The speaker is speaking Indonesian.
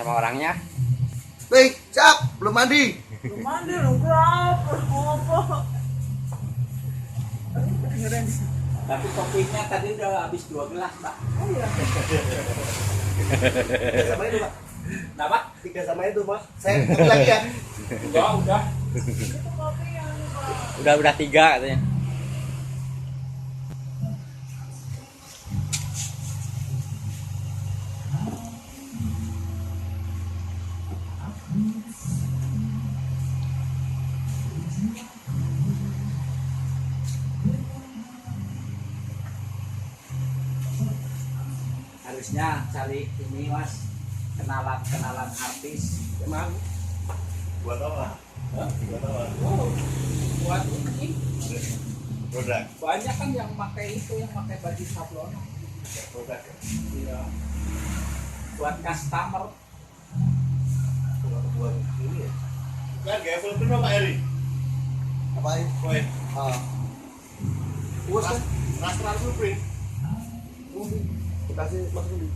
sama orangnya. Baik, siap, belum mandi. Belum mandi dong, kenapa? Apa? Tapi kopinya tadi udah habis 2 gelas, Pak. Oh iya. Tiga sama itu, Pak. Nah, Pak? 3 sama itu, Pak. Saya kopi lagi ya. Udah. Itu kopi yang Pak. Udah 3 katanya. Harusnya cari ini, Mas. Kenalan artis. Emang buat apa? Hah? Buat apa? Oh, buat ini. Produk. Banyak kan yang pakai itu, yang pakai baju sablon. Produk. Iya. Buat customer. Buat ini ya. Kan gaya full print Pak Eri. Apain? Koe. Ah. Puas kan? Rastral full print. Kasih Mas Rudi.